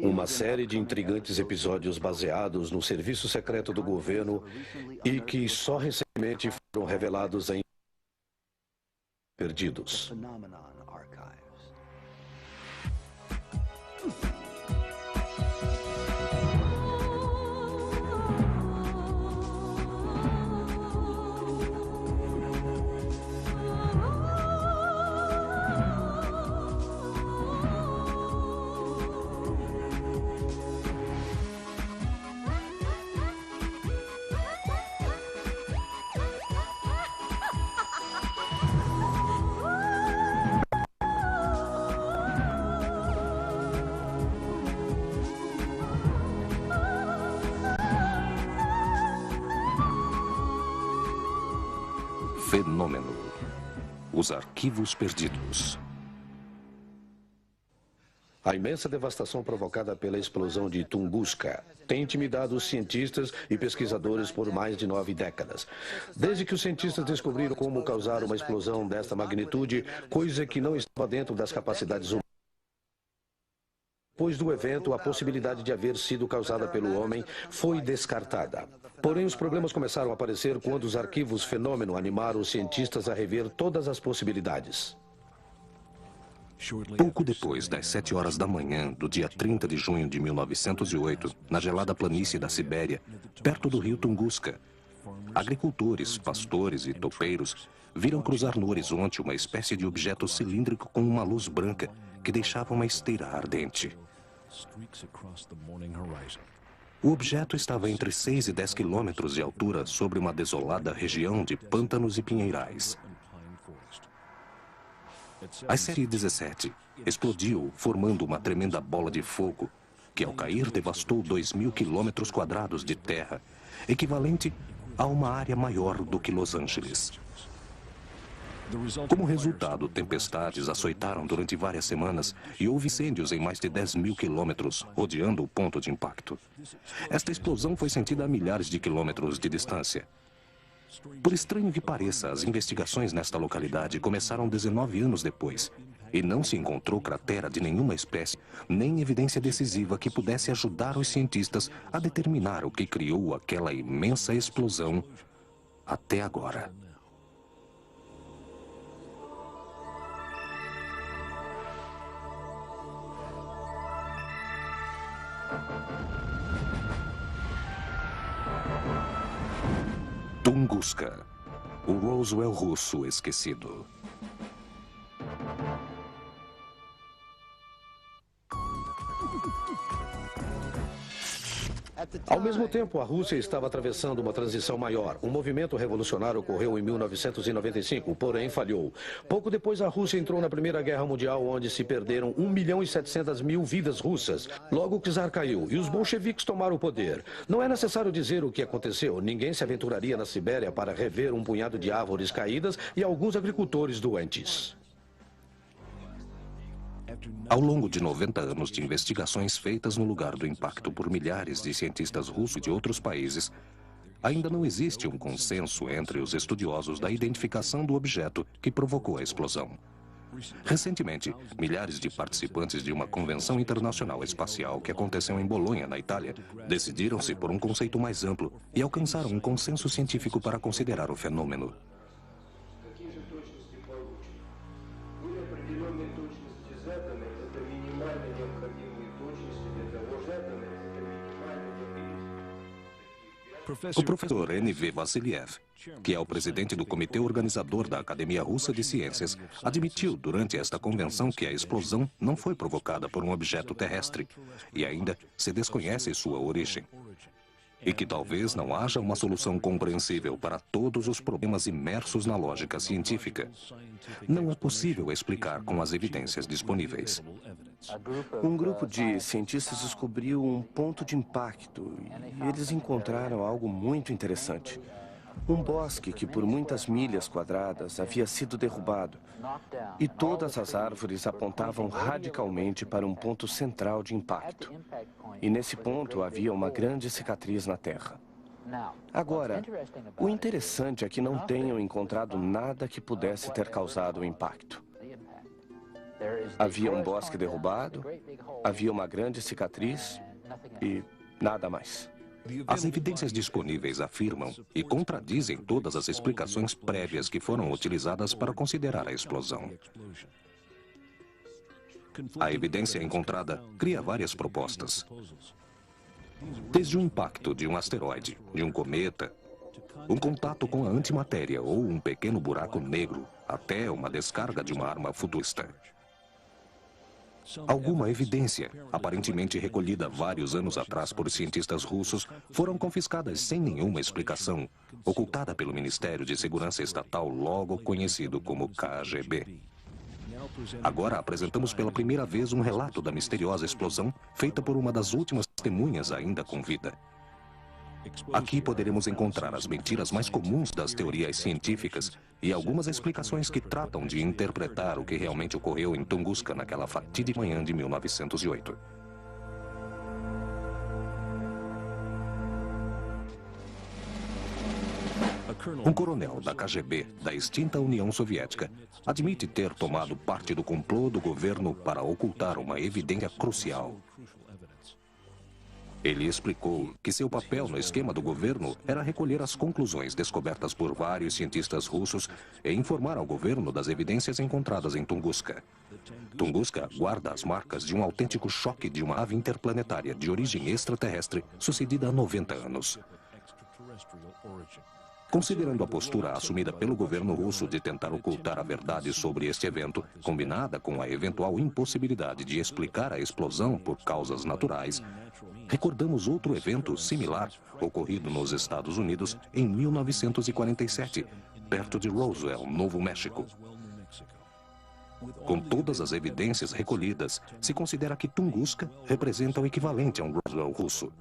Uma série de intrigantes episódios baseados no serviço secreto do governo e que só recentemente foram revelados em Perdidos. Fenômeno. Os arquivos perdidos. A imensa devastação provocada pela explosão de Tunguska tem intimidado os cientistas e pesquisadores por mais de 9 décadas. Desde que os cientistas descobriram como causar uma explosão desta magnitude, coisa que não estava dentro das capacidades humanas. Depois do evento, a possibilidade de haver sido causada pelo homem foi descartada. Porém, os problemas começaram a aparecer quando os arquivos Fenômeno animaram os cientistas a rever todas as possibilidades. Pouco depois das 7 horas da manhã do dia 30 de junho de 1908, na gelada planície da Sibéria, perto do rio Tunguska, agricultores, pastores e topeiros viram cruzar no horizonte uma espécie de objeto cilíndrico com uma luz branca que deixava uma esteira ardente. O objeto estava entre 6 e 10 quilômetros de altura sobre uma desolada região de pântanos e pinheirais. Às 7h17, explodiu, formando uma tremenda bola de fogo, que ao cair devastou 2.000 quilômetros quadrados de terra, equivalente a uma área maior do que Los Angeles. Como resultado, tempestades açoitaram durante várias semanas e houve incêndios em mais de 10.000 quilômetros, rodeando o ponto de impacto. Esta explosão foi sentida a milhares de quilômetros de distância. Por estranho que pareça, as investigações nesta localidade começaram 19 anos depois e não se encontrou cratera de nenhuma espécie, nem evidência decisiva que pudesse ajudar os cientistas a determinar o que criou aquela imensa explosão até agora. Tunguska, o Roswell russo esquecido. Ao mesmo tempo, a Rússia estava atravessando uma transição maior. Um movimento revolucionário ocorreu em 1995, porém falhou. Pouco depois, a Rússia entrou na Primeira Guerra Mundial, onde se perderam 1.700.000 vidas russas. Logo, o czar caiu e os bolcheviques tomaram o poder. Não é necessário dizer o que aconteceu. Ninguém se aventuraria na Sibéria para rever um punhado de árvores caídas e alguns agricultores doentes. Ao longo de 90 anos de investigações feitas no lugar do impacto por milhares de cientistas russos de outros países, ainda não existe um consenso entre os estudiosos da identificação do objeto que provocou a explosão. Recentemente, milhares de participantes de uma convenção internacional espacial que aconteceu em Bolonha, na Itália, decidiram-se por um conceito mais amplo e alcançaram um consenso científico para considerar o fenômeno. O professor N.V. Vassiliev, que é o presidente do comitê organizador da Academia Russa de Ciências, admitiu durante esta convenção que a explosão não foi provocada por um objeto terrestre e ainda se desconhece sua origem. E que talvez não haja uma solução compreensível para todos os problemas imersos na lógica científica. Não é possível explicar com as evidências disponíveis. Um grupo de cientistas descobriu um ponto de impacto e eles encontraram algo muito interessante. Um bosque que por muitas milhas quadradas havia sido derrubado e todas as árvores apontavam radicalmente para um ponto central de impacto. E nesse ponto havia uma grande cicatriz na terra. Agora, o interessante é que não tenham encontrado nada que pudesse ter causado o impacto. Havia um bosque derrubado, havia uma grande cicatriz e nada mais. As evidências disponíveis afirmam e contradizem todas as explicações prévias que foram utilizadas para considerar a explosão. A evidência encontrada cria várias propostas. Desde o impacto de um asteroide, de um cometa, um contato com a antimatéria ou um pequeno buraco negro, até uma descarga de uma arma futurista. Alguma evidência, aparentemente recolhida vários anos atrás por cientistas russos, foram confiscadas sem nenhuma explicação, ocultada pelo Ministério de Segurança Estatal, logo conhecido como KGB. Agora apresentamos pela primeira vez um relato da misteriosa explosão feita por uma das últimas testemunhas ainda com vida. Aqui poderemos encontrar as mentiras mais comuns das teorias científicas e algumas explicações que tratam de interpretar o que realmente ocorreu em Tunguska naquela fatídica manhã de 1908. Um coronel da KGB, da extinta União Soviética, admite ter tomado parte do complô do governo para ocultar uma evidência crucial. Ele explicou que seu papel no esquema do governo era recolher as conclusões descobertas por vários cientistas russos e informar ao governo das evidências encontradas em Tunguska. Tunguska guarda as marcas de um autêntico choque de uma ave interplanetária de origem extraterrestre sucedida há 90 anos. Considerando a postura assumida pelo governo russo de tentar ocultar a verdade sobre este evento, combinada com a eventual impossibilidade de explicar a explosão por causas naturais, recordamos outro evento similar ocorrido nos Estados Unidos em 1947, perto de Roswell, Novo México. Com todas as evidências recolhidas, se considera que Tunguska representa o equivalente a um Roswell russo.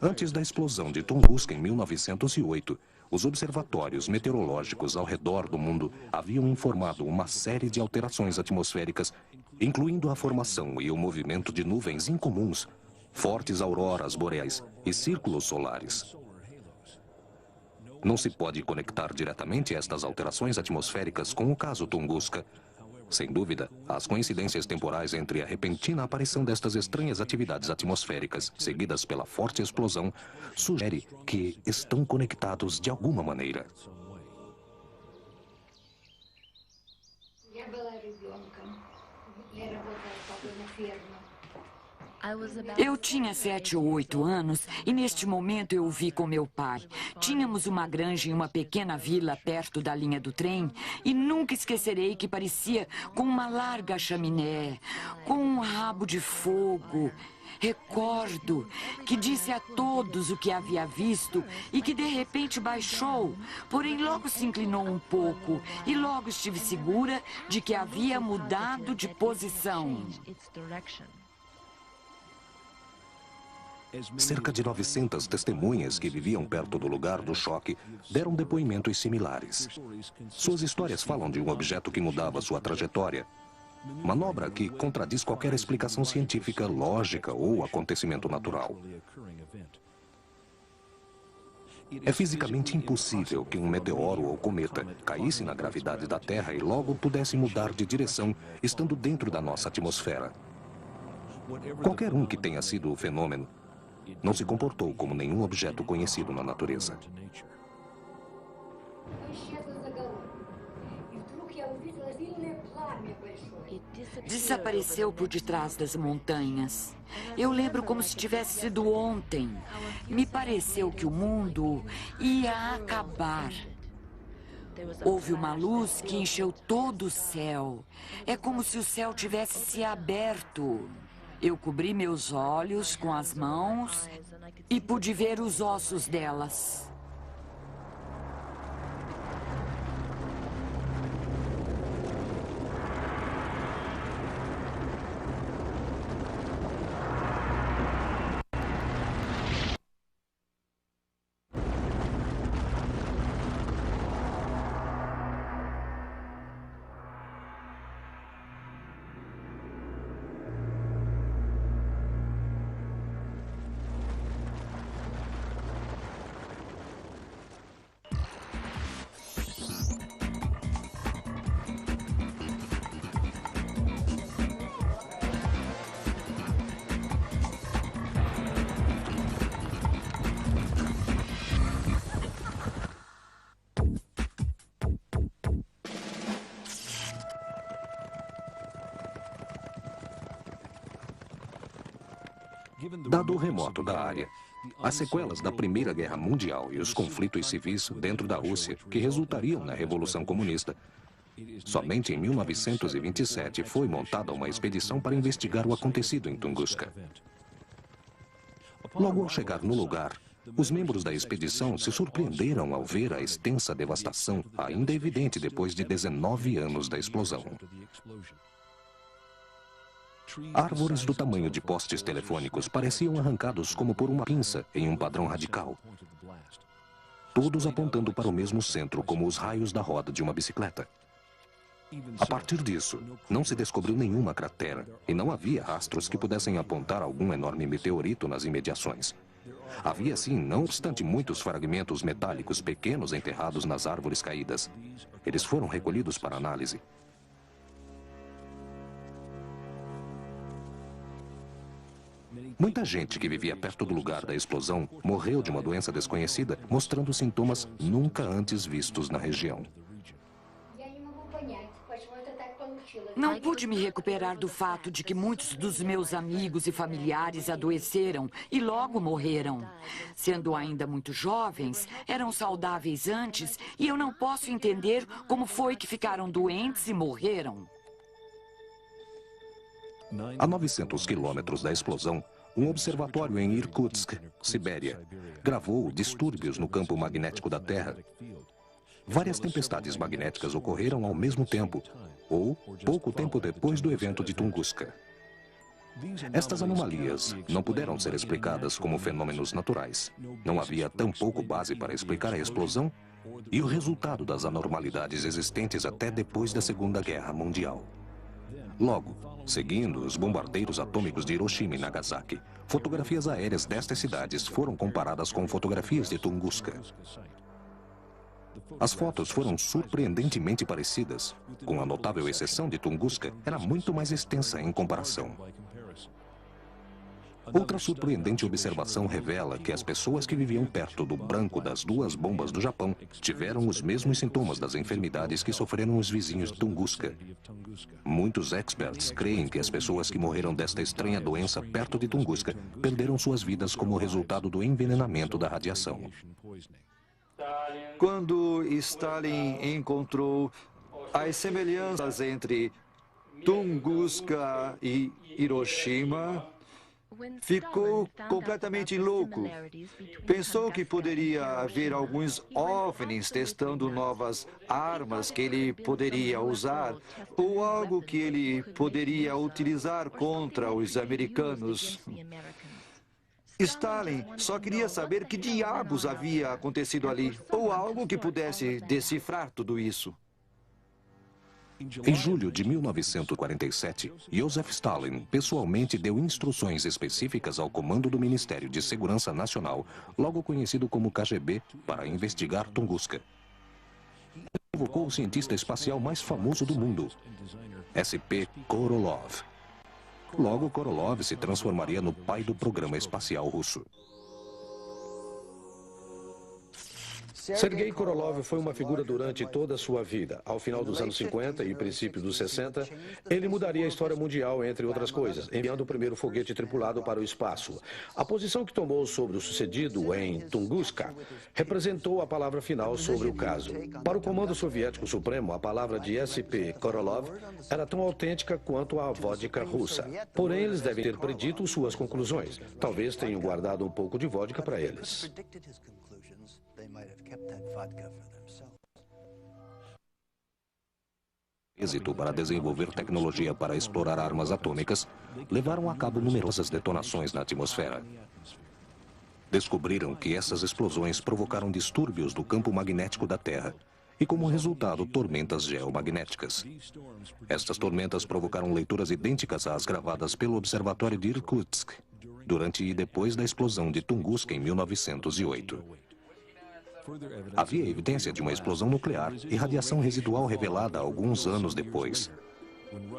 Antes da explosão de Tunguska em 1908, os observatórios meteorológicos ao redor do mundo haviam informado uma série de alterações atmosféricas, incluindo a formação e o movimento de nuvens incomuns, fortes auroras boreais e círculos solares. Não se pode conectar diretamente estas alterações atmosféricas com o caso Tunguska. Sem dúvida, as coincidências temporais entre a repentina aparição destas estranhas atividades atmosféricas, seguidas pela forte explosão, sugere que estão conectados de alguma maneira. Eu tinha 7 ou 8 anos e neste momento eu o vi com meu pai. Tínhamos uma granja em uma pequena vila perto da linha do trem e nunca esquecerei que parecia com uma larga chaminé, com um rabo de fogo. Recordo que disse a todos o que havia visto e que de repente baixou, porém logo se inclinou um pouco e logo estive segura de que havia mudado de posição. Cerca de 900 testemunhas que viviam perto do lugar do choque deram depoimentos similares. Suas histórias falam de um objeto que mudava sua trajetória. Manobra que contradiz qualquer explicação científica, lógica ou acontecimento natural. É fisicamente impossível que um meteoro ou cometa caísse na gravidade da Terra e logo pudesse mudar de direção, estando dentro da nossa atmosfera. Qualquer um que tenha sido o fenômeno não se comportou como nenhum objeto conhecido na natureza. Desapareceu por detrás das montanhas. Eu lembro como se tivesse sido ontem. Me pareceu que o mundo ia acabar. Houve uma luz que encheu todo o céu. É como se o céu tivesse se aberto. Eu cobri meus olhos com as mãos e pude ver os ossos delas. Dado o remoto da área, as sequelas da Primeira Guerra Mundial e os conflitos civis dentro da Rússia que resultariam na Revolução Comunista, somente em 1927 foi montada uma expedição para investigar o acontecido em Tunguska. Logo ao chegar no lugar, os membros da expedição se surpreenderam ao ver a extensa devastação ainda evidente depois de 19 anos da explosão. Árvores do tamanho de postes telefônicos pareciam arrancados como por uma pinça em um padrão radical, todos apontando para o mesmo centro como os raios da roda de uma bicicleta. A partir disso, não se descobriu nenhuma cratera e não havia rastros que pudessem apontar algum enorme meteorito nas imediações. Havia, sim, não obstante, muitos fragmentos metálicos pequenos enterrados nas árvores caídas. Eles foram recolhidos para análise. Muita gente que vivia perto do lugar da explosão morreu de uma doença desconhecida, mostrando sintomas nunca antes vistos na região. Não pude me recuperar do fato de que muitos dos meus amigos e familiares adoeceram e logo morreram. Sendo ainda muito jovens, eram saudáveis antes e eu não posso entender como foi que ficaram doentes e morreram. A 900 quilômetros da explosão, um observatório em Irkutsk, Sibéria, gravou distúrbios no campo magnético da Terra. Várias tempestades magnéticas ocorreram ao mesmo tempo, ou pouco tempo depois do evento de Tunguska. Estas anomalias não puderam ser explicadas como fenômenos naturais. Não havia tampouco base para explicar a explosão e o resultado das anormalidades existentes até depois da Segunda Guerra Mundial. Logo, seguindo os bombardeiros atômicos de Hiroshima e Nagasaki, fotografias aéreas destas cidades foram comparadas com fotografias de Tunguska. As fotos foram surpreendentemente parecidas, com a notável exceção de Tunguska, era muito mais extensa em comparação. Outra surpreendente observação revela que as pessoas que viviam perto do branco das duas bombas do Japão tiveram os mesmos sintomas das enfermidades que sofreram os vizinhos de Tunguska. Muitos experts creem que as pessoas que morreram desta estranha doença perto de Tunguska perderam suas vidas como resultado do envenenamento da radiação. Quando Stalin encontrou as semelhanças entre Tunguska e Hiroshima, ficou completamente louco. Pensou que poderia haver alguns OVNIs testando novas armas que ele poderia usar ou algo que ele poderia utilizar contra os americanos. Stalin só queria saber que diabos havia acontecido ali, ou algo que pudesse decifrar tudo isso. Em julho de 1947, Joseph Stalin pessoalmente deu instruções específicas ao comando do Ministério de Segurança Nacional, logo conhecido como KGB, para investigar Tunguska. Ele convocou o cientista espacial mais famoso do mundo, S.P. Korolev. Logo, Korolev se transformaria no pai do programa espacial russo. Sergei Korolev foi uma figura durante toda a sua vida. Ao final dos anos 50 e princípio dos 60, ele mudaria a história mundial, entre outras coisas, enviando o primeiro foguete tripulado para o espaço. A posição que tomou sobre o sucedido em Tunguska representou a palavra final sobre o caso. Para o Comando Soviético Supremo, a palavra de S.P. Korolev era tão autêntica quanto a vodka russa. Porém, eles devem ter predito suas conclusões. Talvez tenham guardado um pouco de vodka para eles. Êxito para desenvolver tecnologia para explorar armas atômicas, levaram a cabo numerosas detonações na atmosfera. Descobriram que essas explosões provocaram distúrbios do campo magnético da Terra e, como resultado, tormentas geomagnéticas. Estas tormentas provocaram leituras idênticas às gravadas pelo Observatório de Irkutsk durante e depois da explosão de Tunguska em 1908. Havia evidência de uma explosão nuclear e radiação residual revelada alguns anos depois.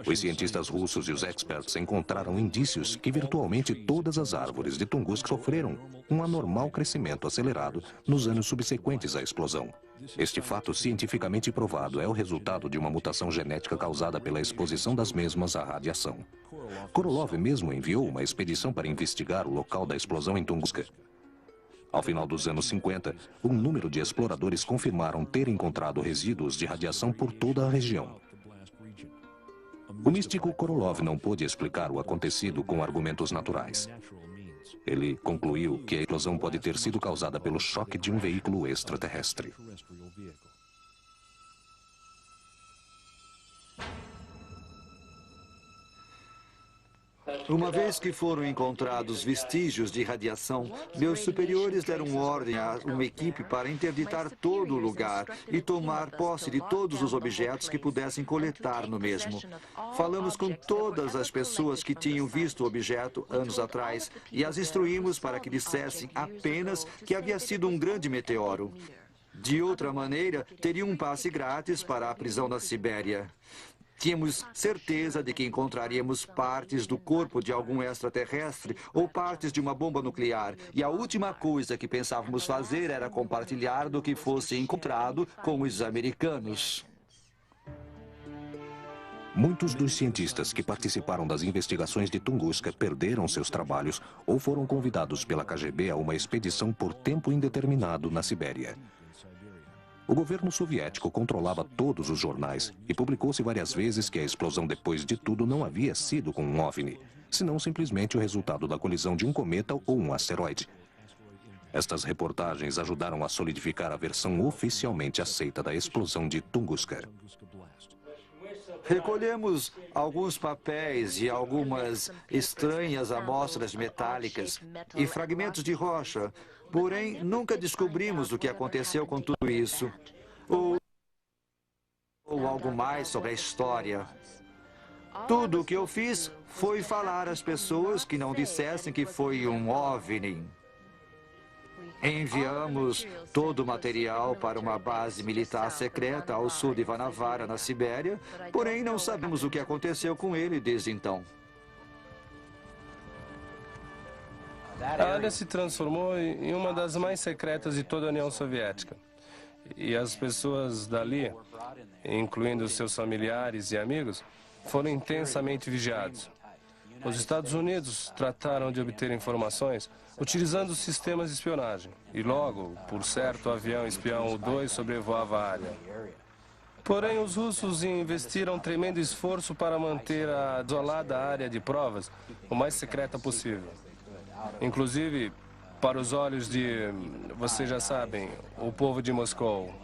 Os cientistas russos e os experts encontraram indícios que virtualmente todas as árvores de Tunguska sofreram um anormal crescimento acelerado nos anos subsequentes à explosão. Este fato cientificamente provado é o resultado de uma mutação genética causada pela exposição das mesmas à radiação. Korolev mesmo enviou uma expedição para investigar o local da explosão em Tunguska. Ao final dos anos 50, um número de exploradores confirmaram ter encontrado resíduos de radiação por toda a região. O místico Korolev não pôde explicar o acontecido com argumentos naturais. Ele concluiu que a explosão pode ter sido causada pelo choque de um veículo extraterrestre. Uma vez que foram encontrados vestígios de radiação, meus superiores deram ordem a uma equipe para interditar todo o lugar e tomar posse de todos os objetos que pudessem coletar no mesmo. Falamos com todas as pessoas que tinham visto o objeto anos atrás e as instruímos para que dissessem apenas que havia sido um grande meteoro. De outra maneira, teriam um passe grátis para a prisão na Sibéria. Tínhamos certeza de que encontraríamos partes do corpo de algum extraterrestre ou partes de uma bomba nuclear. E a última coisa que pensávamos fazer era compartilhar do que fosse encontrado com os americanos. Muitos dos cientistas que participaram das investigações de Tunguska perderam seus trabalhos ou foram convidados pela KGB a uma expedição por tempo indeterminado na Sibéria. O governo soviético controlava todos os jornais e publicou-se várias vezes que a explosão, depois de tudo, não havia sido com um OVNI, senão simplesmente o resultado da colisão de um cometa ou um asteroide. Estas reportagens ajudaram a solidificar a versão oficialmente aceita da explosão de Tunguska. Recolhemos alguns papéis e algumas estranhas amostras metálicas e fragmentos de rocha, porém nunca descobrimos o que aconteceu com tudo isso, ou algo mais sobre a história. Tudo o que eu fiz foi falar às pessoas que não dissessem que foi um OVNI. Enviamos todo o material para uma base militar secreta ao sul de Vanavara, na Sibéria, porém não sabemos o que aconteceu com ele desde então. A área se transformou em uma das mais secretas de toda a União Soviética. E as pessoas dali, incluindo seus familiares e amigos, foram intensamente vigiados. Os Estados Unidos trataram de obter informações utilizando sistemas de espionagem. E logo, por certo, o avião espião U-2 sobrevoava a área. Porém, os russos investiram tremendo esforço para manter a desolada área de provas o mais secreta possível. Inclusive, para os olhos de, vocês já sabem, o povo de Moscou.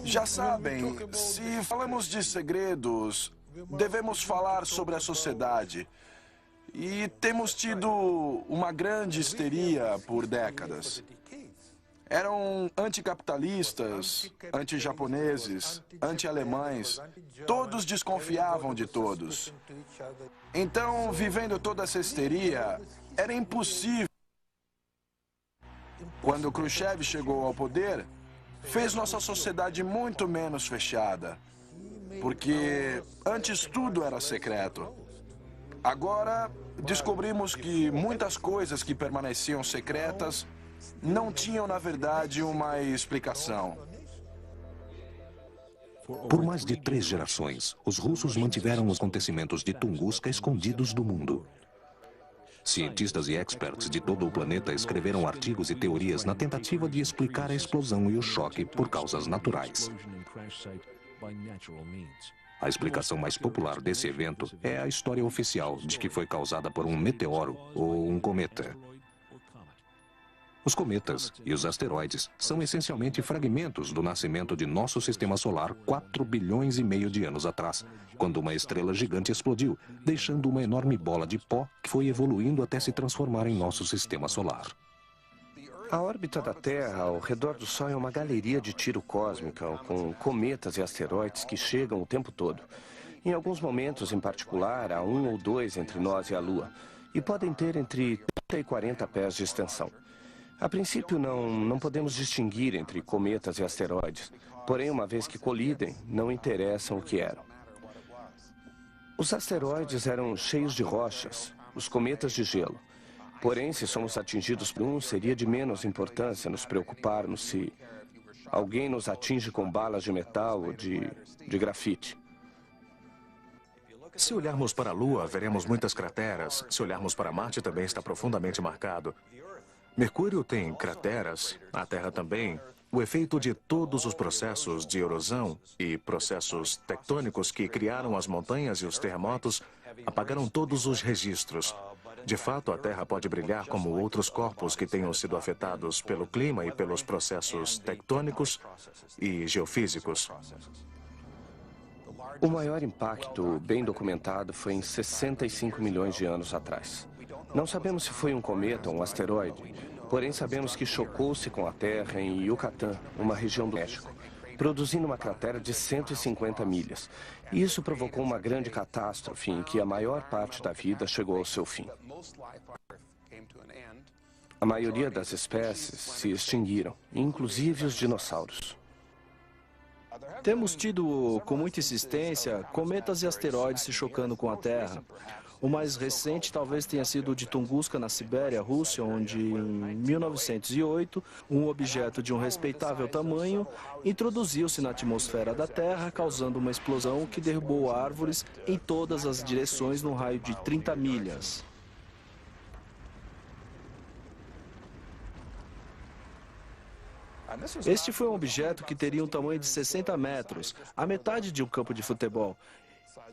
Já sabem, se falamos de segredos, devemos falar sobre a sociedade. E temos tido uma grande histeria por décadas. Eram anticapitalistas, anti-japoneses, anti-alemães. Todos desconfiavam de todos. Então, vivendo toda essa histeria, era impossível. Quando Khrushchev chegou ao poder, fez nossa sociedade muito menos fechada. Porque antes tudo era secreto. Agora, descobrimos que muitas coisas que permaneciam secretas não tinham, na verdade, uma explicação. Por mais de 3 gerações, os russos mantiveram os acontecimentos de Tunguska escondidos do mundo. Cientistas e experts de todo o planeta escreveram artigos e teorias na tentativa de explicar a explosão e o choque por causas naturais. A explicação mais popular desse evento é a história oficial de que foi causada por um meteoro ou um cometa. Os cometas e os asteroides são essencialmente fragmentos do nascimento de nosso sistema solar 4 bilhões e meio de anos atrás, quando uma estrela gigante explodiu, deixando uma enorme bola de pó que foi evoluindo até se transformar em nosso sistema solar. A órbita da Terra ao redor do Sol é uma galeria de tiro cósmica, com cometas e asteroides que chegam o tempo todo. Em alguns momentos, em particular, há 1 ou 2 entre nós e a Lua, e podem ter entre 30 e 40 pés de extensão. A princípio, não podemos distinguir entre cometas e asteroides, porém, uma vez que colidem, não interessam o que eram. Os asteroides eram cheios de rochas, os cometas de gelo. Porém, se somos atingidos por um, seria de menos importância nos preocuparmos se alguém nos atinge com balas de metal ou de grafite. Se olharmos para a Lua, veremos muitas crateras. Se olharmos para Marte, também está profundamente marcado. Mercúrio tem crateras, a Terra também. O efeito de todos os processos de erosão e processos tectônicos que criaram as montanhas e os terremotos apagaram todos os registros. De fato, a Terra pode brilhar como outros corpos que tenham sido afetados pelo clima e pelos processos tectônicos e geofísicos. O maior impacto bem documentado foi em 65 milhões de anos atrás. Não sabemos se foi um cometa ou um asteroide, porém sabemos que chocou-se com a Terra em Yucatán, uma região do México, produzindo uma cratera de 150 milhas. E isso provocou uma grande catástrofe em que a maior parte da vida chegou ao seu fim. A maioria das espécies se extinguiram, inclusive os dinossauros. Temos tido com muita insistência cometas e asteroides se chocando com a Terra. O mais recente talvez tenha sido o de Tunguska, na Sibéria, Rússia, onde em 1908 um objeto de um respeitável tamanho introduziu-se na atmosfera da Terra, causando uma explosão que derrubou árvores em todas as direções num raio de 30 milhas. Este foi um objeto que teria um tamanho de 60 metros, a metade de um campo de futebol.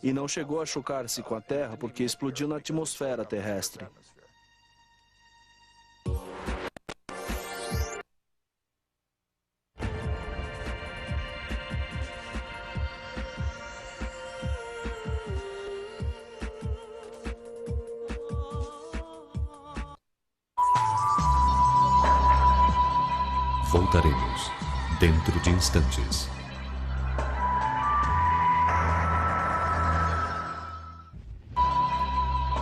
E não chegou a chocar-se com a Terra porque explodiu na atmosfera terrestre. Voltaremos dentro de instantes.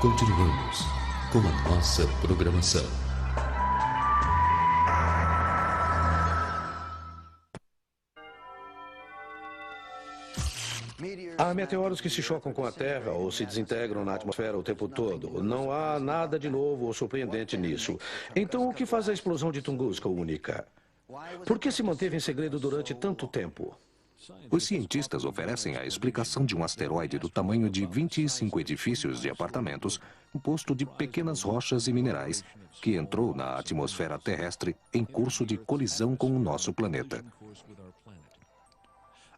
Continuamos com a nossa programação. Há meteoros que se chocam com a Terra ou se desintegram na atmosfera o tempo todo. Não há nada de novo ou surpreendente nisso. Então, o que faz a explosão de Tunguska única? Por que se manteve em segredo durante tanto tempo? Os cientistas oferecem a explicação de um asteroide do tamanho de 25 edifícios de apartamentos, composto de pequenas rochas e minerais, que entrou na atmosfera terrestre em curso de colisão com o nosso planeta.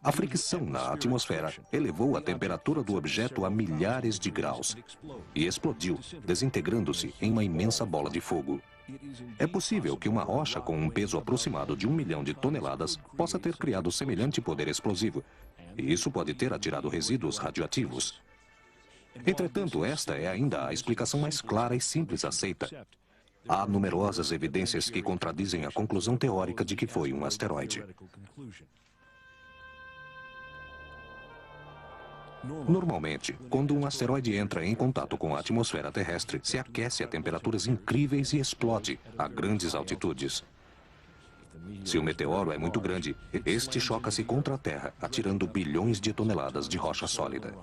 A fricção na atmosfera elevou a temperatura do objeto a milhares de graus e explodiu, desintegrando-se em uma imensa bola de fogo. É possível que uma rocha com um peso aproximado de 1 milhão de toneladas possa ter criado semelhante poder explosivo, e isso pode ter atirado resíduos radioativos. Entretanto, esta é ainda a explicação mais clara e simples aceita. Há numerosas evidências que contradizem a conclusão teórica de que foi um asteroide. Normalmente, quando um asteroide entra em contato com a atmosfera terrestre, se aquece a temperaturas incríveis e explode a grandes altitudes. Se o meteoro é muito grande, este choca-se contra a Terra, atirando bilhões de toneladas de rocha sólida.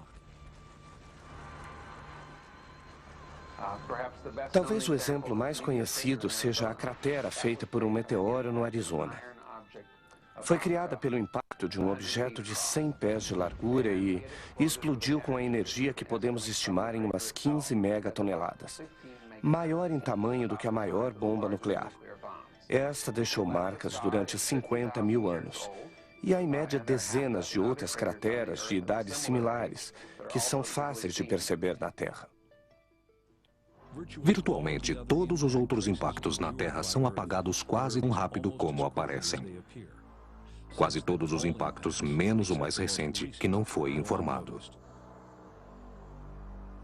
Talvez o exemplo mais conhecido seja a cratera feita por um meteoro no Arizona. Foi criada pelo impacto de um objeto de 100 pés de largura e explodiu com a energia que podemos estimar em umas 15 megatoneladas, maior em tamanho do que a maior bomba nuclear. Esta deixou marcas durante 50 mil anos. E há em média dezenas de outras crateras de idades similares, que são fáceis de perceber na Terra. Virtualmente, todos os outros impactos na Terra são apagados quase tão rápido como aparecem. Quase todos os impactos, menos o mais recente, que não foi informado.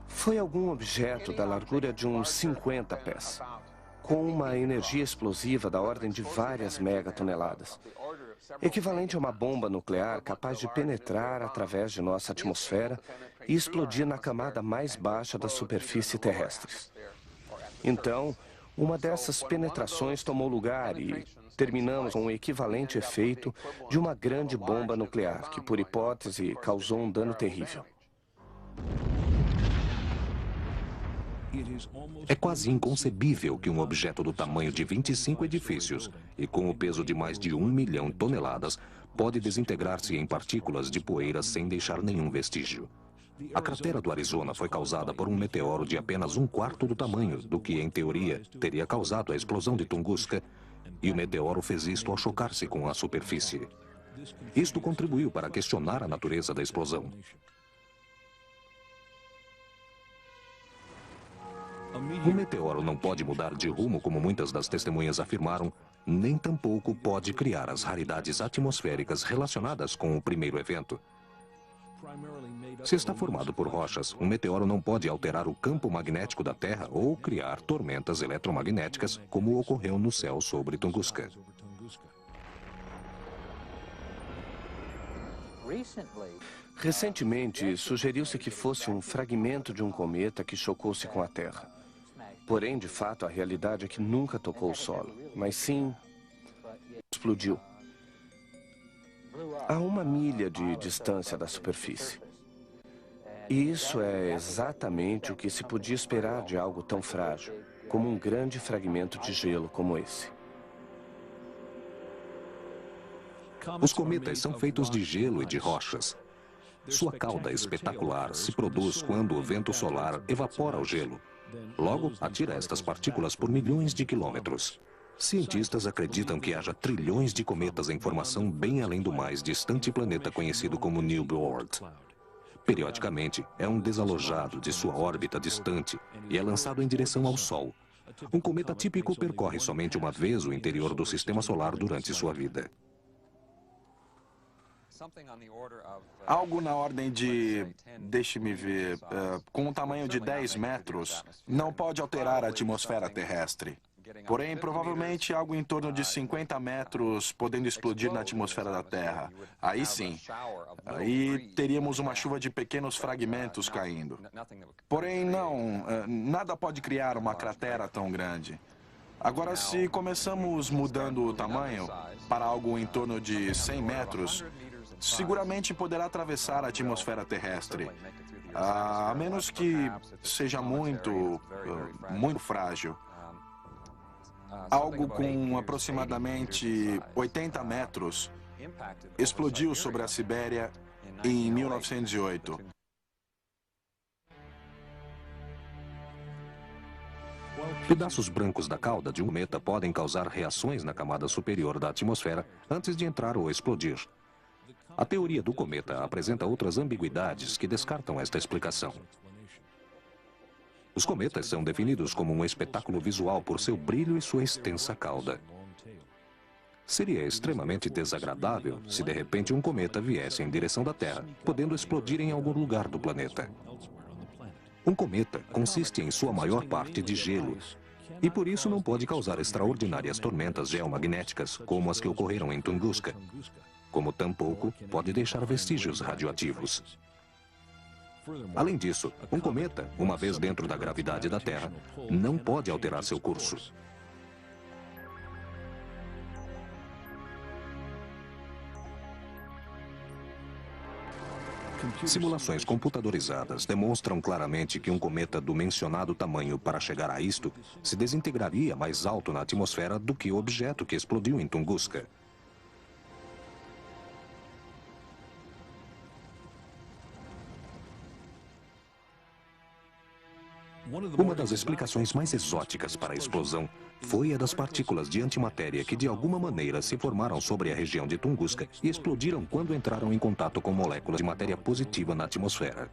Foi algum objeto da largura de uns 50 pés, com uma energia explosiva da ordem de várias megatoneladas, equivalente a uma bomba nuclear capaz de penetrar através de nossa atmosfera e explodir na camada mais baixa da superfície terrestre. Então, uma dessas penetrações tomou lugar e terminamos com o equivalente efeito de uma grande bomba nuclear, que, por hipótese, causou um dano terrível. É quase inconcebível que um objeto do tamanho de 25 edifícios e com o peso de mais de 1 milhão de toneladas pode desintegrar-se em partículas de poeira sem deixar nenhum vestígio. A cratera do Arizona foi causada por um meteoro de apenas 1/4 do tamanho do que, em teoria, teria causado a explosão de Tunguska, e o meteoro fez isto ao chocar-se com a superfície. Isto contribuiu para questionar a natureza da explosão. O meteoro não pode mudar de rumo, como muitas das testemunhas afirmaram, nem tampouco pode criar as raridades atmosféricas relacionadas com o primeiro evento. Se está formado por rochas, um meteoro não pode alterar o campo magnético da Terra ou criar tormentas eletromagnéticas, como ocorreu no céu sobre Tunguska. Recentemente, sugeriu-se que fosse um fragmento de um cometa que chocou-se com a Terra. Porém, de fato, a realidade é que nunca tocou o solo, mas sim explodiu. A 1 milha de distância da superfície. E isso é exatamente o que se podia esperar de algo tão frágil, como um grande fragmento de gelo como esse. Os cometas são feitos de gelo e de rochas. Sua cauda espetacular se produz quando o vento solar evapora o gelo. Logo, atira estas partículas por milhões de quilômetros. Cientistas acreditam que haja trilhões de cometas em formação bem além do mais distante planeta conhecido como New World. Periodicamente, é um desalojado de sua órbita distante e é lançado em direção ao Sol. Um cometa típico percorre somente uma vez o interior do Sistema Solar durante sua vida. Algo na ordem de, deixe-me ver, com um tamanho de 10 metros, não pode alterar a atmosfera terrestre. Porém, provavelmente algo em torno de 50 metros podendo explodir na atmosfera da Terra. Aí sim. Aí teríamos uma chuva de pequenos fragmentos caindo. Porém, não, nada pode criar uma cratera tão grande. Agora, se começamos mudando o tamanho para algo em torno de 100 metros, seguramente poderá atravessar a atmosfera terrestre. A menos que seja muito frágil. Algo com aproximadamente 80 metros explodiu sobre a Sibéria em 1908. Pedaços brancos da cauda de um cometa podem causar reações na camada superior da atmosfera antes de entrar ou explodir. A teoria do cometa apresenta outras ambiguidades que descartam esta explicação. Os cometas são definidos como um espetáculo visual por seu brilho e sua extensa cauda. Seria extremamente desagradável se de repente um cometa viesse em direção da Terra, podendo explodir em algum lugar do planeta. Um cometa consiste em sua maior parte de gelo, e por isso não pode causar extraordinárias tormentas geomagnéticas como as que ocorreram em Tunguska, como tampouco pode deixar vestígios radioativos. Além disso, um cometa, uma vez dentro da gravidade da Terra, não pode alterar seu curso. Simulações computadorizadas demonstram claramente que um cometa do mencionado tamanho para chegar a isto se desintegraria mais alto na atmosfera do que o objeto que explodiu em Tunguska. Uma das explicações mais exóticas para a explosão foi a das partículas de antimatéria que de alguma maneira se formaram sobre a região de Tunguska e explodiram quando entraram em contato com moléculas de matéria positiva na atmosfera.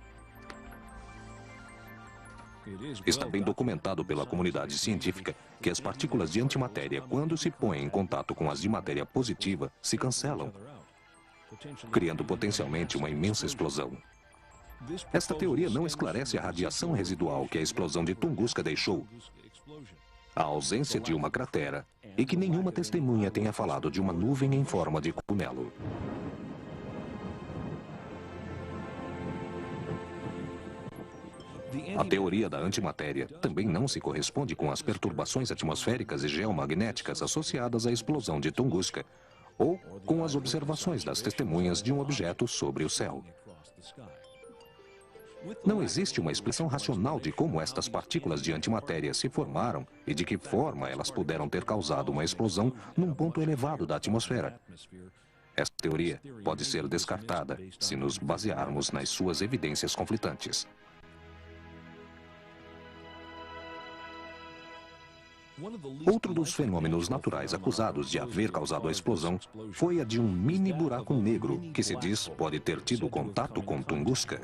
Está bem documentado pela comunidade científica que as partículas de antimatéria, quando se põem em contato com as de matéria positiva, se cancelam, criando potencialmente uma imensa explosão. Esta teoria não esclarece a radiação residual que a explosão de Tunguska deixou, a ausência de uma cratera e que nenhuma testemunha tenha falado de uma nuvem em forma de cogumelo. A teoria da antimatéria também não se corresponde com as perturbações atmosféricas e geomagnéticas associadas à explosão de Tunguska, ou com as observações das testemunhas de um objeto sobre o céu. Não existe uma explicação racional de como estas partículas de antimatéria se formaram e de que forma elas puderam ter causado uma explosão num ponto elevado da atmosfera. Esta teoria pode ser descartada se nos basearmos nas suas evidências conflitantes. Outro dos fenômenos naturais acusados de haver causado a explosão foi a de um mini buraco negro, que se diz pode ter tido contato com Tunguska.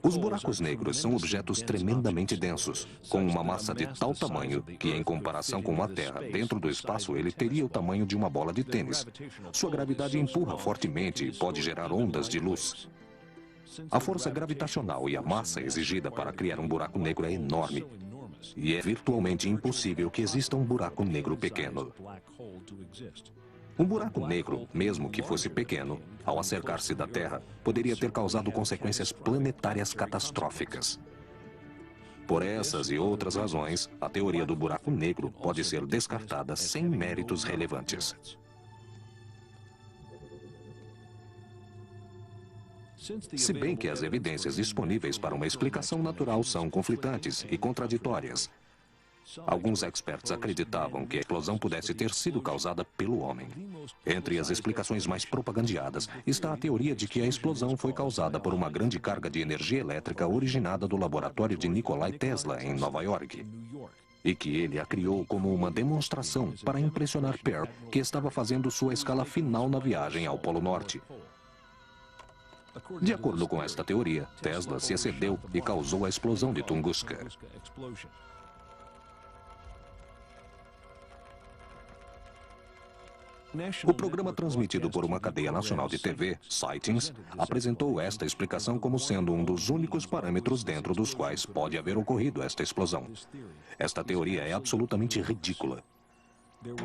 Os buracos negros são objetos tremendamente densos, com uma massa de tal tamanho que, em comparação com a Terra dentro do espaço, ele teria o tamanho de uma bola de tênis. Sua gravidade empurra fortemente e pode gerar ondas de luz. A força gravitacional e a massa exigida para criar um buraco negro é enorme. E é virtualmente impossível que exista um buraco negro pequeno. Um buraco negro, mesmo que fosse pequeno, ao acercar-se da Terra, poderia ter causado consequências planetárias catastróficas. Por essas e outras razões, a teoria do buraco negro pode ser descartada sem méritos relevantes. Se bem que as evidências disponíveis para uma explicação natural são conflitantes e contraditórias. Alguns experts acreditavam que a explosão pudesse ter sido causada pelo homem. Entre as explicações mais propagandeadas está a teoria de que a explosão foi causada por uma grande carga de energia elétrica originada do laboratório de Nikola Tesla, em Nova York. E que ele a criou como uma demonstração para impressionar Pearl, que estava fazendo sua escala final na viagem ao Polo Norte. De acordo com esta teoria, Tesla se excedeu e causou a explosão de Tunguska. O programa transmitido por uma cadeia nacional de TV, Sightings, apresentou esta explicação como sendo um dos únicos parâmetros dentro dos quais pode haver ocorrido esta explosão. Esta teoria é absolutamente ridícula.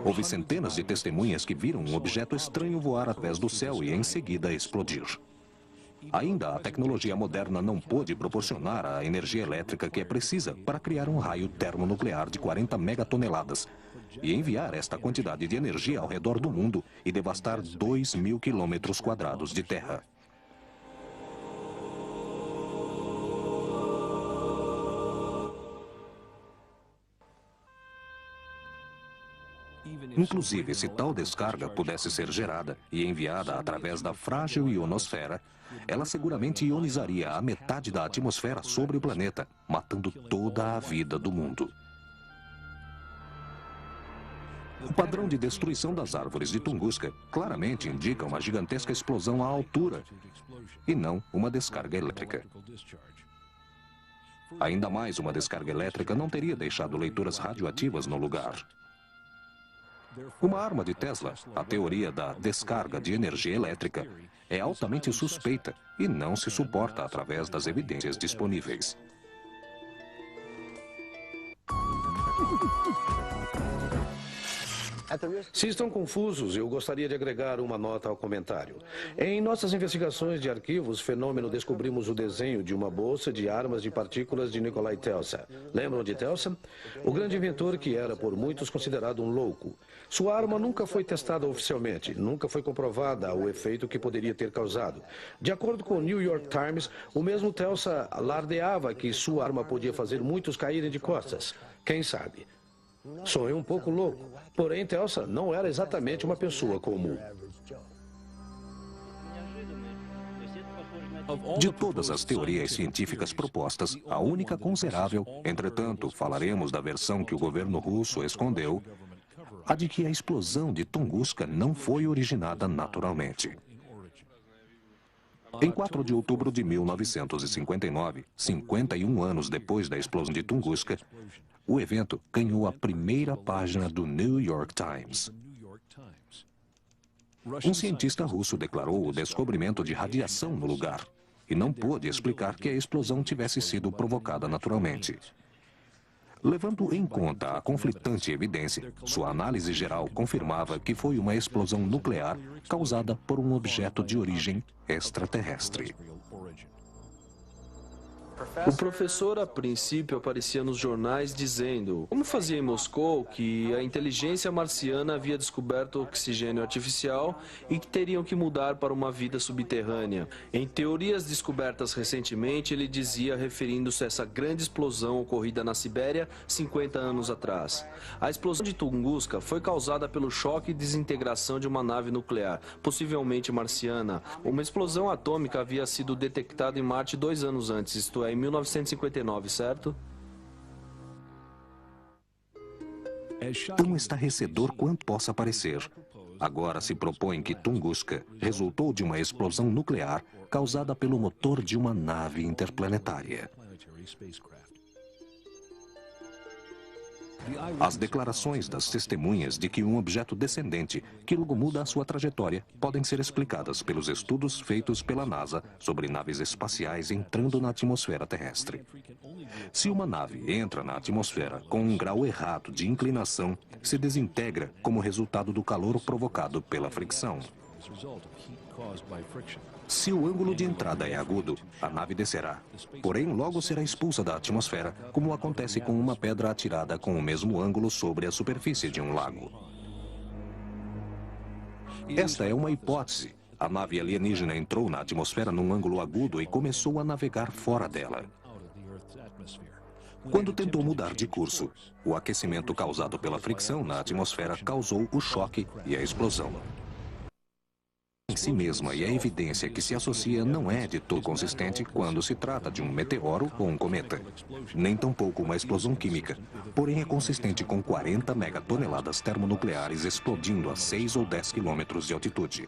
Houve centenas de testemunhas que viram um objeto estranho voar através do céu e em seguida explodir. Ainda a tecnologia moderna não pôde proporcionar a energia elétrica que é precisa para criar um raio termonuclear de 40 megatoneladas e enviar esta quantidade de energia ao redor do mundo e devastar 2.000 quilômetros quadrados de terra. Inclusive, se tal descarga pudesse ser gerada e enviada através da frágil ionosfera, ela seguramente ionizaria a metade da atmosfera sobre o planeta, matando toda a vida do mundo. O padrão de destruição das árvores de Tunguska claramente indica uma gigantesca explosão à altura, e não uma descarga elétrica. Ainda mais, uma descarga elétrica não teria deixado leituras radioativas no lugar. Uma arma de Tesla, a teoria da descarga de energia elétrica, é altamente suspeita e não se suporta através das evidências disponíveis. Se estão confusos, eu gostaria de agregar uma nota ao comentário. Em nossas investigações de arquivos, fenômeno, descobrimos o desenho de uma bolsa de armas de partículas de Nikola Tesla. Lembram de Tesla? O grande inventor que era por muitos considerado um louco. Sua arma nunca foi testada oficialmente, nunca foi comprovada o efeito que poderia ter causado. De acordo com o New York Times, o mesmo Tesla alardeava que sua arma podia fazer muitos caírem de costas. Quem sabe? Sou um pouco louco, porém Tesla não era exatamente uma pessoa comum. De todas as teorias científicas propostas, a única considerável, entretanto, falaremos da versão que o governo russo escondeu, a de que a explosão de Tunguska não foi originada naturalmente. Em 4 de outubro de 1959, 51 anos depois da explosão de Tunguska, o evento ganhou a primeira página do New York Times. Um cientista russo declarou o descobrimento de radiação no lugar e não pôde explicar que a explosão tivesse sido provocada naturalmente. Levando em conta a conflitante evidência, sua análise geral confirmava que foi uma explosão nuclear causada por um objeto de origem extraterrestre. O professor, a princípio, aparecia nos jornais dizendo, como fazia em Moscou, que a inteligência marciana havia descoberto oxigênio artificial e que teriam que mudar para uma vida subterrânea. Em teorias descobertas recentemente, ele dizia, referindo-se a essa grande explosão ocorrida na Sibéria 50 anos atrás. A explosão de Tunguska foi causada pelo choque e desintegração de uma nave nuclear, possivelmente marciana. Uma explosão atômica havia sido detectada em Marte 2 anos antes, isto é, em 1959, certo? Tão estarrecedor quanto possa parecer. Agora se propõe que Tunguska resultou de uma explosão nuclear causada pelo motor de uma nave interplanetária. As declarações das testemunhas de que um objeto descendente, que logo muda a sua trajetória, podem ser explicadas pelos estudos feitos pela NASA sobre naves espaciais entrando na atmosfera terrestre. Se uma nave entra na atmosfera com um grau errado de inclinação, se desintegra como resultado do calor provocado pela fricção. Se o ângulo de entrada é agudo, a nave descerá. Porém, logo será expulsa da atmosfera, como acontece com uma pedra atirada com o mesmo ângulo sobre a superfície de um lago. Esta é uma hipótese. A nave alienígena entrou na atmosfera num ângulo agudo e começou a navegar fora dela. Quando tentou mudar de curso, o aquecimento causado pela fricção na atmosfera causou o choque e a explosão. Em si mesma, e a evidência que se associa não é de todo consistente quando se trata de um meteoro ou um cometa, nem tampouco uma explosão química, porém é consistente com 40 megatoneladas termonucleares explodindo a 6 ou 10 quilômetros de altitude.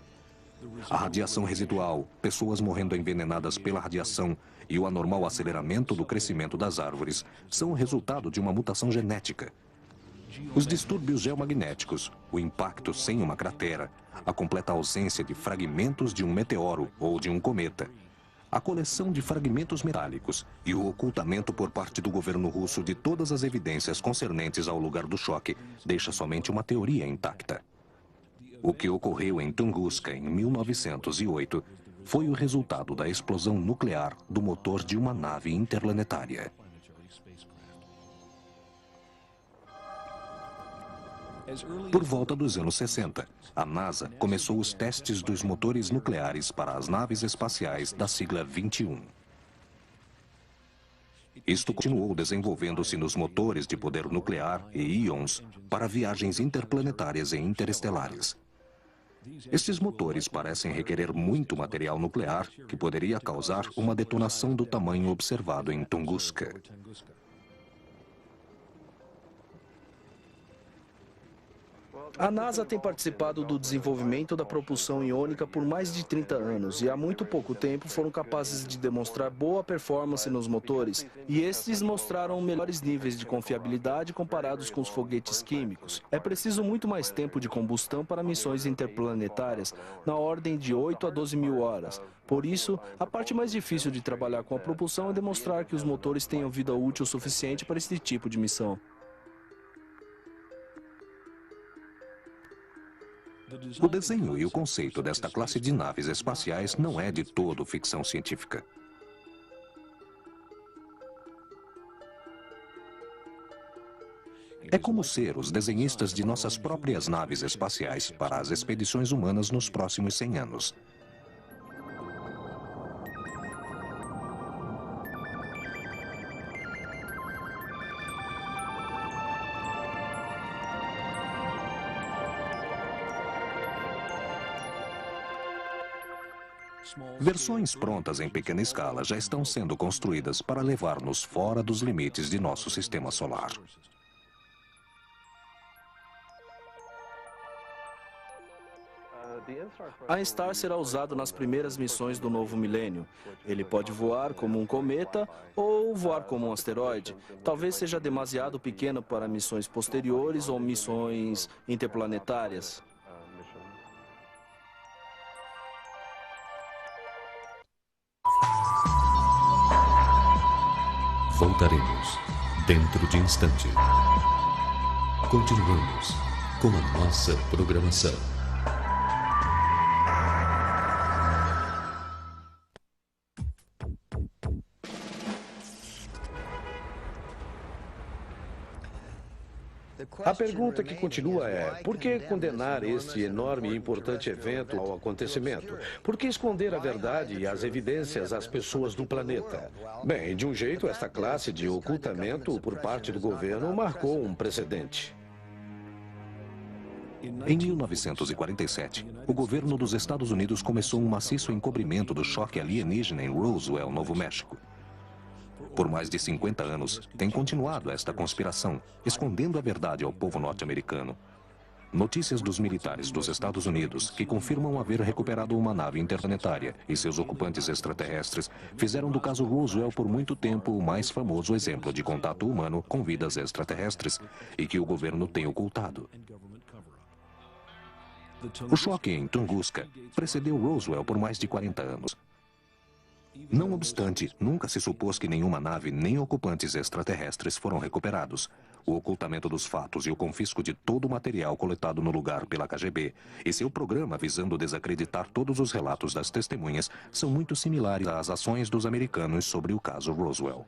A radiação residual, pessoas morrendo envenenadas pela radiação e o anormal aceleramento do crescimento das árvores são o resultado de uma mutação genética. Os distúrbios geomagnéticos, o impacto sem uma cratera, a completa ausência de fragmentos de um meteoro ou de um cometa, a coleção de fragmentos metálicos e o ocultamento por parte do governo russo de todas as evidências concernentes ao lugar do choque deixa somente uma teoria intacta. O que ocorreu em Tunguska em 1908 foi o resultado da explosão nuclear do motor de uma nave interplanetária. Por volta dos anos 60, a NASA começou os testes dos motores nucleares para as naves espaciais da sigla 21. Isto continuou desenvolvendo-se nos motores de poder nuclear e íons para viagens interplanetárias e interestelares. Estes motores parecem requerer muito material nuclear que poderia causar uma detonação do tamanho observado em Tunguska. A NASA tem participado do desenvolvimento da propulsão iônica por mais de 30 anos e há muito pouco tempo foram capazes de demonstrar boa performance nos motores e estes mostraram melhores níveis de confiabilidade comparados com os foguetes químicos. É preciso muito mais tempo de combustão para missões interplanetárias, na ordem de 8 a 12 mil horas. Por isso, a parte mais difícil de trabalhar com a propulsão é demonstrar que os motores tenham vida útil suficiente para esse tipo de missão. O desenho e o conceito desta classe de naves espaciais não é de todo ficção científica. É como ser os desenhistas de nossas próprias naves espaciais para as expedições humanas nos próximos 100 anos. Versões prontas em pequena escala já estão sendo construídas para levar-nos fora dos limites de nosso sistema solar. A Star será usado nas primeiras missões do novo milênio. Ele pode voar como um cometa ou voar como um asteroide. Talvez seja demasiado pequeno para missões posteriores ou missões interplanetárias. Voltaremos dentro de instante. Continuamos com a nossa programação. A pergunta que continua é: por que condenar este enorme e importante evento ao acontecimento? Por que esconder a verdade e as evidências às pessoas do planeta? Bem, de um jeito, esta classe de ocultamento por parte do governo marcou um precedente. Em 1947, o governo dos Estados Unidos começou um maciço encobrimento do choque alienígena em Roswell, Novo México. Por mais de 50 anos, tem continuado esta conspiração, escondendo a verdade ao povo norte-americano. Notícias dos militares dos Estados Unidos, que confirmam haver recuperado uma nave interplanetária e seus ocupantes extraterrestres, fizeram do caso Roswell por muito tempo o mais famoso exemplo de contato humano com vidas extraterrestres e que o governo tem ocultado. O choque em Tunguska precedeu Roswell por mais de 40 anos. Não obstante, nunca se supôs que nenhuma nave nem ocupantes extraterrestres foram recuperados. O ocultamento dos fatos e o confisco de todo o material coletado no lugar pela KGB e seu programa visando desacreditar todos os relatos das testemunhas são muito similares às ações dos americanos sobre o caso Roswell.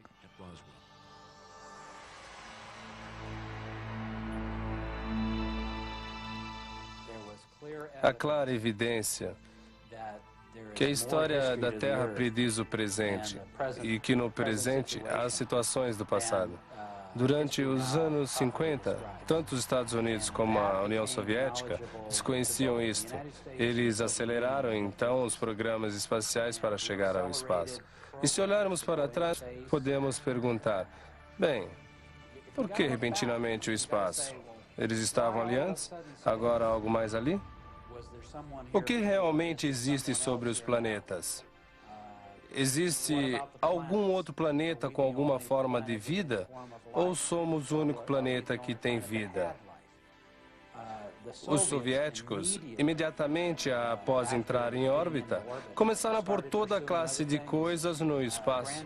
Há clara evidência que a história da Terra prediz o presente e que no presente há situações do passado. Durante os anos 50, tanto os Estados Unidos como a União Soviética desconheciam isto. Eles aceleraram então os programas espaciais para chegar ao espaço. E se olharmos para trás, podemos perguntar, bem, por que repentinamente o espaço? Eles estavam ali antes, agora há algo mais ali? O que realmente existe sobre os planetas? Existe algum outro planeta com alguma forma de vida? Ou somos o único planeta que tem vida? Os soviéticos, imediatamente após entrar em órbita, começaram a pôr toda a classe de coisas no espaço.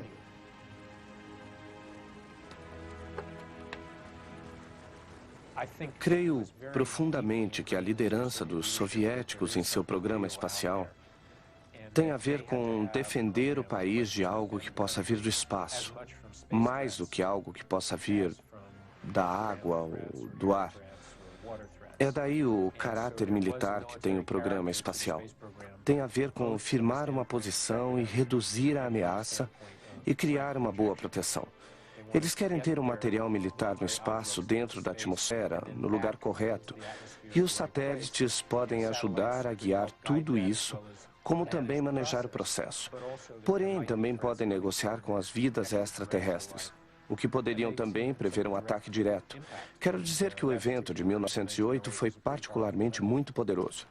Creio profundamente que a liderança dos soviéticos em seu programa espacial tem a ver com defender o país de algo que possa vir do espaço, mais do que algo que possa vir da água ou do ar. É daí o caráter militar que tem o programa espacial. Tem a ver com firmar uma posição e reduzir a ameaça e criar uma boa proteção. Eles querem ter um material militar no espaço, dentro da atmosfera, no lugar correto. E os satélites podem ajudar a guiar tudo isso, como também manejar o processo. Porém, também podem negociar com as vidas extraterrestres, o que poderiam também prever um ataque direto. Quero dizer que o evento de 1908 foi particularmente muito poderoso.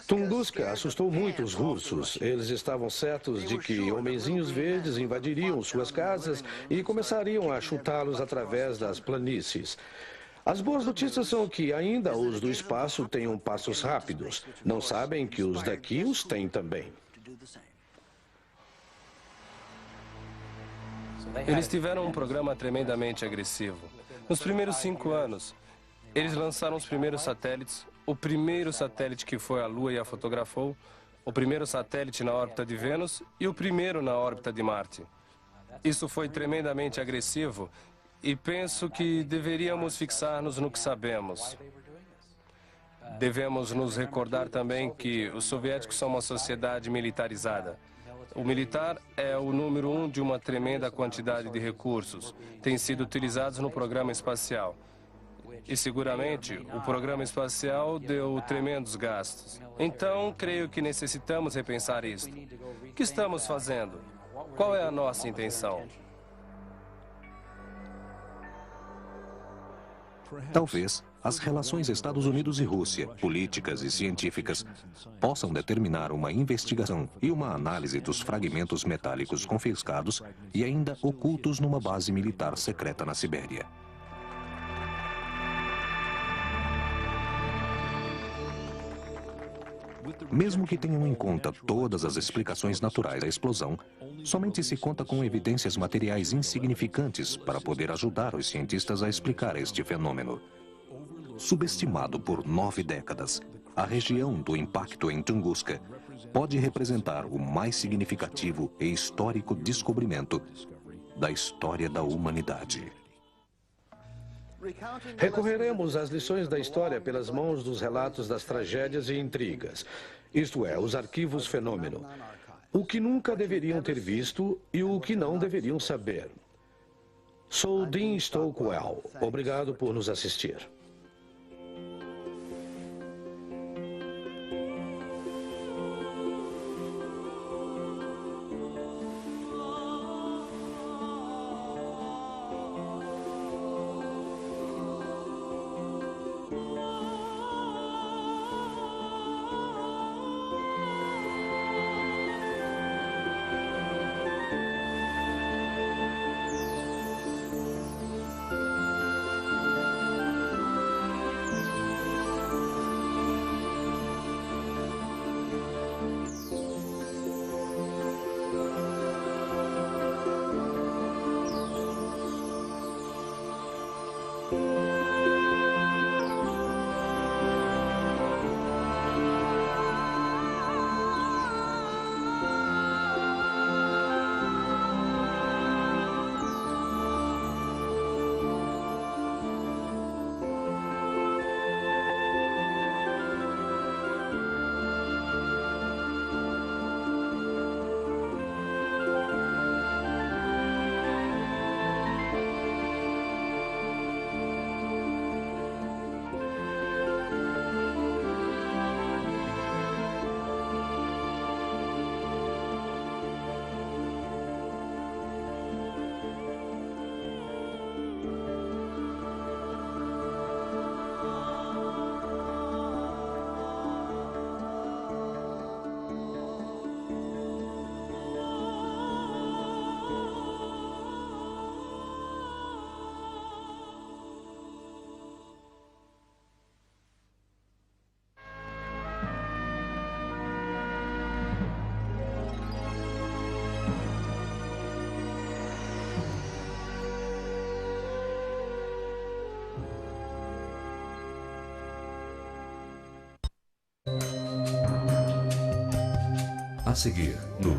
Tunguska assustou muito os russos. Eles estavam certos de que homenzinhos verdes invadiriam suas casas e começariam a chutá-los através das planícies. As boas notícias são que ainda os do espaço têm passos rápidos. Não sabem que os daqui os têm também. Eles tiveram um programa tremendamente agressivo. Nos primeiros 5 anos, eles lançaram os primeiros satélites, o primeiro satélite que foi à Lua e a fotografou, o primeiro satélite na órbita de Vênus e o primeiro na órbita de Marte. Isso foi tremendamente agressivo e penso que deveríamos fixar-nos no que sabemos. Devemos nos recordar também que os soviéticos são uma sociedade militarizada. O militar é o número 1 de uma tremenda quantidade de recursos. Têm sido utilizados no programa espacial. E seguramente o programa espacial deu tremendos gastos. Então, creio que necessitamos repensar isto. O que estamos fazendo? Qual é a nossa intenção? Talvez as relações Estados Unidos e Rússia, políticas e científicas, possam determinar uma investigação e uma análise dos fragmentos metálicos confiscados e ainda ocultos numa base militar secreta na Sibéria. Mesmo que tenham em conta todas as explicações naturais da explosão, somente se conta com evidências materiais insignificantes para poder ajudar os cientistas a explicar este fenômeno. Subestimado por 9 décadas, a região do impacto em Tunguska pode representar o mais significativo e histórico descobrimento da história da humanidade. Recorreremos às lições da história pelas mãos dos relatos das tragédias e intrigas, isto é, os arquivos fenômeno. O que nunca deveriam ter visto e o que não deveriam saber. Sou Dean Stockwell. Obrigado por nos assistir. A seguir, no